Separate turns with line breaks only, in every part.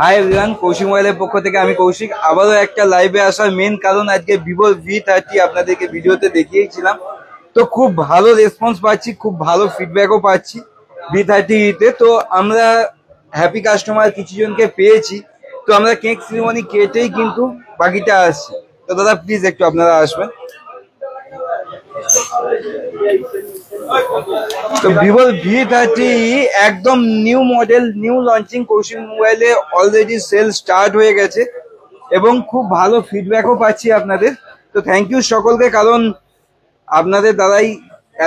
Hi everyone, Kaushik মোবাইলের পক্ষ থেকে আমি কৌশিক আবারও একটা লাইভে আসার মেন কারণ আজকে ভিভো V30 আপনাদেরকে ভিডিওতে দেখিয়েছিলাম। তো খুব ভালো রেসপন্স পাচ্ছি, খুব ভালো ফিডব্যাকও পাচ্ছি V30 তে। তো আমরা হ্যাপি কাস্টমার কিছু জনকে পেয়েছি। তো আমরা কেক সেরিমনি কেটেই কিন্তু বাকিটা আসছি। তো দাদা প্লিজ একটু আপনারা আসবেন। তো ভিভো V30 একদম new model, new launching Kaushik মোবাইলে অলরেডি সেল স্টার্ট হয়ে গেছে এবং খুব ভালো ফিডব্যাকও পাচ্ছি আপনাদের। তো থ্যাংক ইউ সকলকে, কারণ আপনাদের দ্বারাই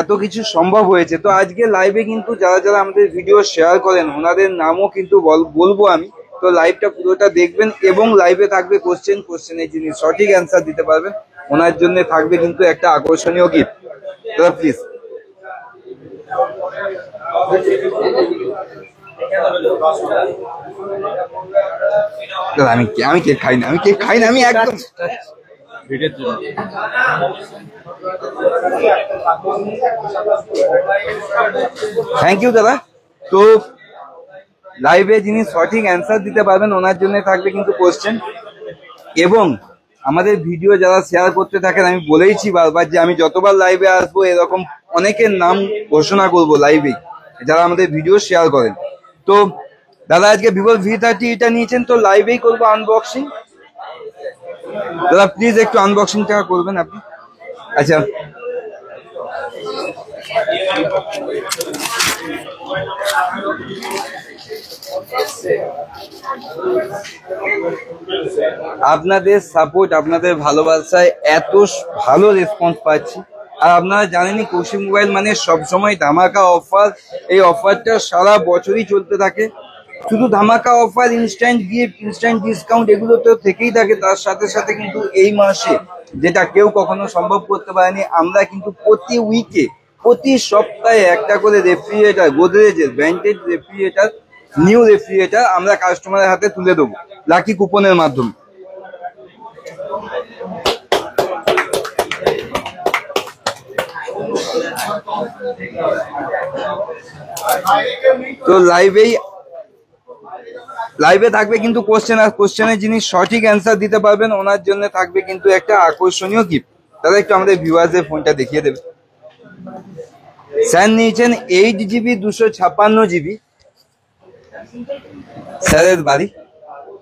এত কিছু সম্ভব হয়েছে। তো আজকে লাইভে কিন্তু যারা যারা আমাদের ভিডিও শেয়ার করেন ওনাদের নামও কিন্তু বলবো আমি। তো লাইভটা পুরোটা দেখবেন এবং লাইভে থাকবে কোশ্চেনের যিনি সঠিক অ্যান্সার দিতে পারবেন ওনার জন্য থাকবে কিন্তু একটা আকর্ষণীয় গিফট। দাদা প্লিজ। আমি কেক খাই না, আমি একদম থ্যাংক ইউ দাদা। তো লাইভে যিনি সঠিক অ্যান্সার দিতে পারবেন ওনার জন্য থাকবে কিন্তু কোশ্চেন। এবং আমাদের ভিডিও যারা শেয়ার করতে থাকেন, আমি বলেইছি বারবার যে আমি যতবার লাইভে আসবো এরকম অনেকের নাম ঘোষণা করবো লাইভে যারা আমাদের ভিডিও শেয়ার করেন। তো দাদা আজকে ভিভো V30 এটা নিয়েছেন, তো লাইভেই করবো আনবক্সিং। দাদা প্লিজ একটু আনবক্সিংটা করবেন আপনি। আচ্ছা আপনাদের সাপোর্ট, আপনাদের ভালোবাসায় এত ভালো রেসপন্স পাচ্ছি। আর আপনারা জানেনই কৌশিক মোবাইল মানে সবসময় ধামাকা অফার। এই অফারটা সারা বছরই চলতে থাকে। শুধু ধামাকা offer, instant gift, instant discount এগুলো তো থেকেই থাকে। তার সাথে সাথে কিন্তু এই মাসে যেটা কেউ কখনো সম্ভব করতে পারেনি, আমরা কিন্তু প্রতি উইকে প্রতি সপ্তাহে একটা করে রেফ্রিজারেটর, গোদরেজের ব্র্যান্ডেড রেফ্রিজারেটর, নিউ রেফ্রিজারেটর আমরা কাস্টমারের হাতে তুলে দেবো লাকি কুপনের মাধ্যমে। তো লাইভে থাকবে কিন্তু কোশ্চেন, আর কোশ্চেনের যিনি সঠিক অ্যান্সার দিতে পারবেন ওনার জন্য থাকবে কিন্তু একটা আকর্ষণীয় গিফট। দাদা একটু আমাদের ভিউয়ার্সদের ফোনটা দেখিয়ে দেবে। স্যার নিয়েছেন 8GB 256GB। স্যারের বাড়ি?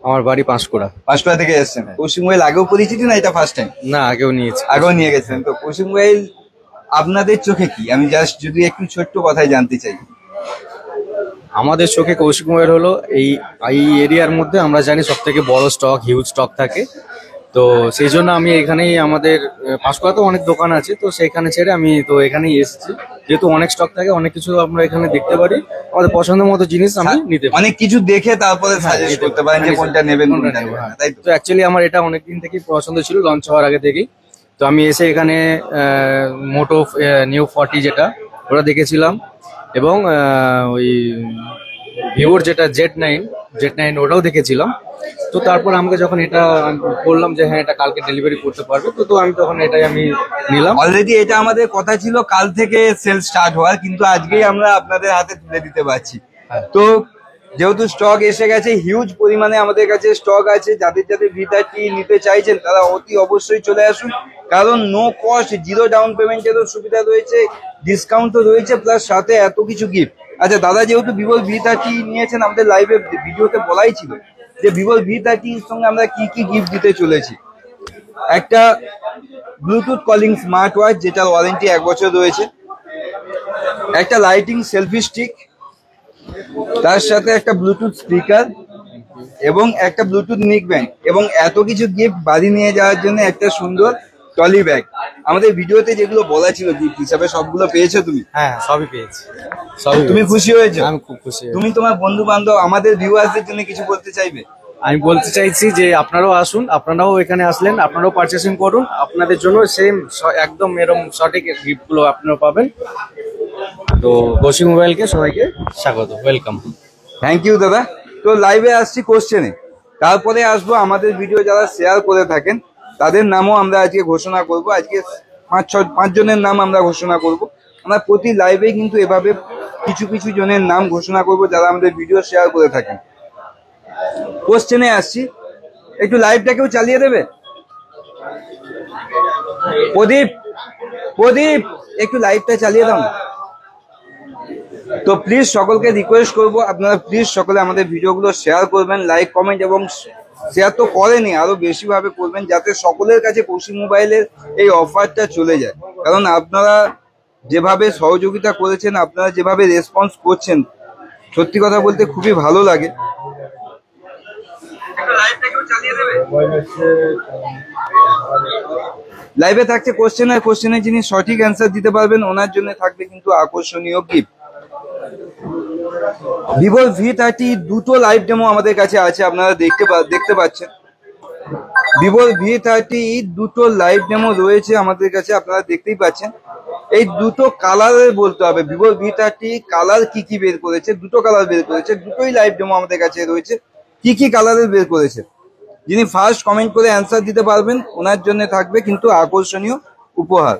আমার বাড়ি পাঁশকুড়া।
পাঁশকুড়া থেকে এসেছেন। কৌশিক মোবাইল আগেও পরিচিতি না এটা ফার্স্ট টাইম?
না, আগেও
নিয়ে গেছেন। তো কৌশিক মোবাইল আপনাদের চোখে কি, আমি জাস্ট যদি একটু ছোট্ট কথায় জানতে চাই।
আমাদের চোখে কৌশিক মোবাইল হলো এই এরিয়ার মধ্যে আমরা জানি সব থেকে বড় স্টক, হিউজ স্টক থাকে। তো সেই জন্য আমি এখানেই, আমাদের পাঁশকুড়াতে অনেক দোকান আছে, তো সেখানে ছেড়ে আমি তো এখানেই এসেছি। যেহেতু অনেক স্টক থাকে, অনেক কিছু আমরা এখানে দেখতে পারি, আমাদের পছন্দের মতো জিনিস আমি নিতে পারি।
অনেক কিছু দেখে তারপরে সাজেস্ট করতে পারেন যে কোনটা নেবেন কোনটা নেবেন। তাই
তো অ্যাকচুয়ালি আমার এটা অনেকদিন থেকেই পছন্দ ছিল, লঞ্চ হওয়ার আগে থেকেই। তো আমি এসে এখানে মোটো নিউ 40 যেটা ওটা দেখেছিলাম, এবং ওই ভিভোর যেটা Z9 ওটাও দেখেছিলাম। তো তারপর আমাকে যখন এটা বললাম যে হ্যাঁ এটা কালকে ডেলিভারি করতে পারবে, তো আমি তখন এটাই আমি নিলাম।
অলরেডি এটা আমাদের কথা ছিল কাল থেকে সেল স্টার্ট হওয়ার, কিন্তু আজকেই আমরা আপনাদের হাতে তুলে দিতে পারছি। তো যেহেতু স্টক এসে গেছে, হিউজ পরিমাণে আমাদের কাছে স্টক আছে। যাদের যাদের V30 নিতে চাইছেন তারা অতি অবশ্যই চলে আসুন, কারণ নো কস্ট, জিরো ডাউন পেমেন্টেরও সুবিধা রয়েছে, ডিসকাউন্টও রয়েছে, প্লাস সাথে এত কিছু গিফট। আচ্ছা দাদা, যেহেতু ভিভো V30 নিয়েছেন, আমাদের লাইভে ভিডিওতে বলাই ছিল যে ভিভো V30 এর সঙ্গে আমরা কি কি গিফট দিতে চলেছি। একটা ব্লুটুথ কলিং স্মার্ট ওয়াচ যেটার ওয়ারেন্টি 1 বছর রয়েছে, একটা লাইটিং সেলফি স্টিক, তার সাথে একটা ব্লুটুথ স্পিকার এবং একটা ব্লুটুথ নিক ব্যান্ড, এবং এত কিছু গিফট বাড়ি নিয়ে যাওয়ার জন্য একটা সুন্দর টলি ব্যাগ। আমাদের ভিডিওতে যেগুলো বলা ছিল গিফট হিসাবে সবগুলো পেয়েছো তুমি?
হ্যাঁ, সবই পেয়েছি।
তুমি খুশি হয়েছো?
আমি খুব খুশি।
তুমি তোমার বন্ধু বান্ধব আমাদের ভিউয়ার্সদের জন্য কিছু বলতে চাইবে?
আমি বলতে চাইছি যে আপনারাও আসুন, আপনারাও এখানে আসলেন, আপনারাও পারচেসিং করুন, আপনাদের জন্য সেম একদম এরকম সঠিক গিফট গুলো আপনারা পাবেন। তো কৌশিক মোবাইলকে সবাইকে স্বাগত, ওয়েলকাম।
থ্যাংক ইউ দাদা। তো লাইভে আসছি কোশ্চেনে, তারপরে আসবো আমাদের ভিডিও যারা শেয়ার করে থাকেন তাদের নামও আমরা আজকে ঘোষণা করব। আজকে 5 জনের নাম আমরা ঘোষণা করব। আমরা প্রতি লাইভে কিন্তু এভাবে কিছু কিছু জনের নাম ঘোষণা করব যারা আমাদের ভিডিও শেয়ার করে থাকেন। কোশ্চেনে আসছি, একটু লাইভটা কেউ চালিয়ে দেবে? প্রদীপ, প্রদীপ একটু লাইভটা চালিয়ে দাও না। তো প্লিজ সকলকে রিকোয়েস্ট করবো, আপনারা প্লিজ সকলে আমাদের ভিডিওগুলো শেয়ার করবেন, লাইক কমেন্ট এবং শেয়ার তো করেনি, আরো বেশি ভাবে করবেন, যাতে সকলের কাছে কৌশিক মোবাইলের এই অফারটা চলে যায়। কারণ আপনারা যেভাবে সহযোগিতা করেছেন, আপনারা যেভাবে রেসপন্স করছেন, সত্যি কথা বলতে খুবই ভালো লাগে। লাইভে থাকছে কোশ্চেন, আর কোশ্চেনের যিনি সঠিক অ্যান্সার দিতে পারবেন ওনার জন্য থাকবে কিন্তু আকর্ষণীয় গিফট। ভিভো V30 দুটো লাইভ ডেমো আমাদের কাছে আছে, আপনারা দেখতে পাচ্ছেন। ভিভো V30 দুটো লাইভ ডেমো রয়েছে আমাদের কাছে, আপনারা দেখতেই পাচ্ছেন। এই দুটো কালারের বলতে হবে, ভিভো V30 কালার কি কি বের করেছে, দুটো কালার বের করেছে, দুটোই লাইভ ডেমো আমাদের কাছে রয়েছে। কি কি কালারের বের করেছে, যিনি ফার্স্ট কমেন্ট করে অ্যান্সার দিতে পারবেন ওনার জন্য থাকবে কিন্তু আকর্ষণীয় উপহার।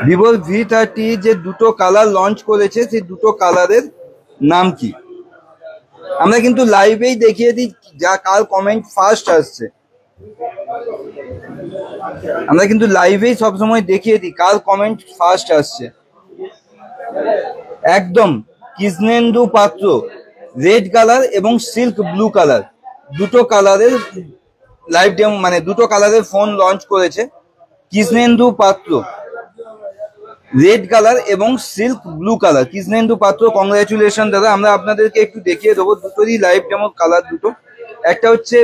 ভিভো V30 যে দুটো কালার লঞ্চ করেছে, সেই দুটো কালারের নাম কি? আমরা কিন্তু লাইভেই দেখিয়ে দিই যা কার কমেন্ট ফার্স্ট আসছে, আমরা কিন্তু লাইভেই সবসময় দেখিয়ে দিই কার কমেন্ট ফার্স্ট আসছে। একদম কৃষ্ণেন্দু পাত্র রেড কালার এবং সিল্ক ব্লু কালার, দুটো কালারের লাইভ ডেমো মানে দুটো কালারের ফোন লঞ্চ করেছে কৃষ্ণেন্দু পাত্র, রেড কালার এবং সিল্ক ব্লু কালার। কৃষ্ণেন্দু পাত্র, কংগ্রাচুলেশন দাদা। আমরা আপনাদেরকে একটু দেখিয়ে দেবো দুটোরই লাইভ ডেমো কালার দুটো, একটা হচ্ছে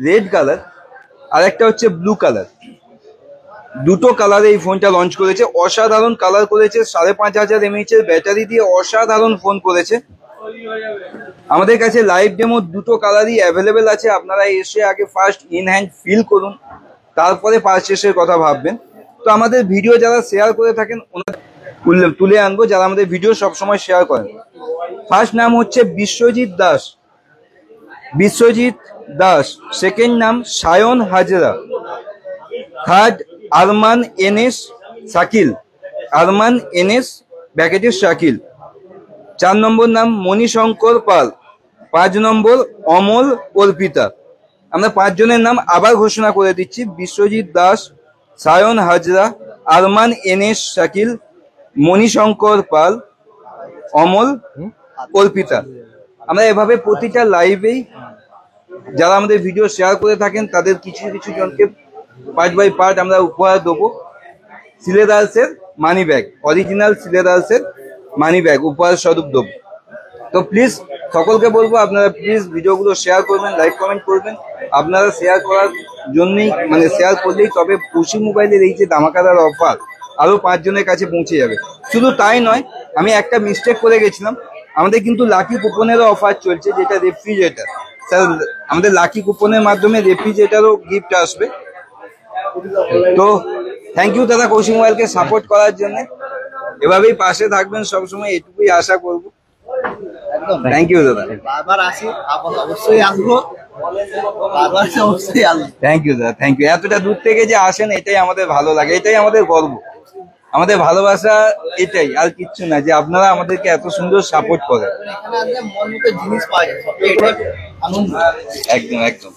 রেড কালার আর একটা হচ্ছে ব্লু কালার। দুটো কালারে এই ফোনটা লঞ্চ করেছে, অসাধারণ কালার করেছে, 5500 mAh এর ব্যাটারি দিয়ে অসাধারণ ফোন করেছে। আমাদের কাছে লাইভ ডেমো দুটো কালারই অ্যাভেলেবেল আছে, আপনারা এসে আগে ফার্স্ট ইন হ্যান্ড ফিল করুন, তারপরে পারচেসের কথা ভাববেন। তো আমাদের ভিডিও যারা শেয়ার করে থাকেন ওনাদের তুলে আনবো, যারা আমাদের ভিডিও সবসময় শেয়ার করেন। ফার্স্ট নাম হচ্ছে বিশ্বজিৎ দাস, বিশ্বজিৎ দাস। সেকেন্ড নাম Sayan Hazra. Third Arman NS Shakil, Arman NS ব্যাকেটের শাকিল। 4 নম্বর নাম মণিশঙ্কর পাল। 5 নম্বর অমল অর্পিতা। আমরা 5 জনের নাম আবার ঘোষণা করে দিচ্ছি, বিশ্বজিৎ দাস, সায়ন হাজরা, আরমান এনএস শাকিল, মণিশঙ্কর পাল, অমল অর্পিতা। আমরা এভাবে প্রতিটা লাইভেই যারা আমাদের ভিডিও শেয়ার করে থাকেন তাদের কিছু কিছু জনকে পার্ট বাই পার্ট আমরা উপহার দেবো। সিলেদার্সের মানি ব্যাগ, অরিজিনাল সিলেদার্সের মানি ব্যাগ উপহার স্বরূপ দেবো। তো প্লিজ সকলকে বলবো আপনারা প্লিজ ভিডিওগুলো শেয়ার করবেন, লাইক কমেন্ট করবেন। আপনারা শেয়ার করার জন্যই মানে শেয়ার করলেই তবে কৌশিক মোবাইলের এই যে ধামাকাদার অফার আরো 5 জনের কাছে পৌঁছে যাবে। শুধু তাই নয়, আমি একটা মিস্টেক করে গেছিলাম, আমাদের কিন্তু লাকি কুপনেরও অফার চলছে, যেটা রেফ্রিজারেটর। স্যার আমাদের লাকি কুপনের মাধ্যমে রেফ্রিজারেটরও গিফট আসবে। তো থ্যাংক ইউ দাদা কৌশিক মোবাইলকে সাপোর্ট করার জন্য, এভাবেই পাশে থাকবেন সবসময়, এটুকুই আশা করবো। থ্যাংক ইউ দাদা,
বারবার আসি, অবশ্যই আসবো, বারবার অবশ্যই আসবো।
থ্যাংক ইউ দাদা, থ্যাংক ইউ। এতটা দূর থেকে যে আসেন এটাই আমাদের ভালো লাগে, এটাই আমাদের গর্ব, আমাদের ভালোবাসা এটাই, আর কিচ্ছু না, যে আপনারা আমাদেরকে এত সুন্দর সাপোর্ট করেন।
এখানে আসলে মন মতো জিনিস পাওয়া যায়, সবচেয়ে এটাই আনন্দ।
একদম একদম,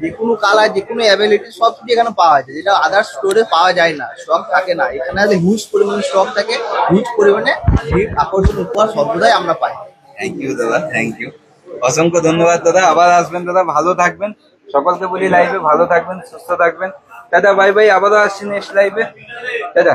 যে কোনো কালার, যে কোনো অ্যাভেলেবিলিটি সব কিছু এখানে পাওয়া যায়, যেটা আদার স্টোরে পাওয়া যায় না, স্টক থাকে না। এখানে হিউজ পরিমাণে স্টক থাকে, হিউজ পরিমাণে গিফট, আকর্ষণ, উপহার সর্বদাই আমরা পাই।
থ্যাংক ইউ দাদা, থ্যাংক ইউ, অসংখ্য ধন্যবাদ দাদা। আবার আসবেন দাদা, ভালো থাকবেন। সকলকে বলি লাইভে ভালো থাকবেন, সুস্থ থাকবেন। দাদা বাই বাই, আবারও আসছি নেক্সট লাইভে। দাদা।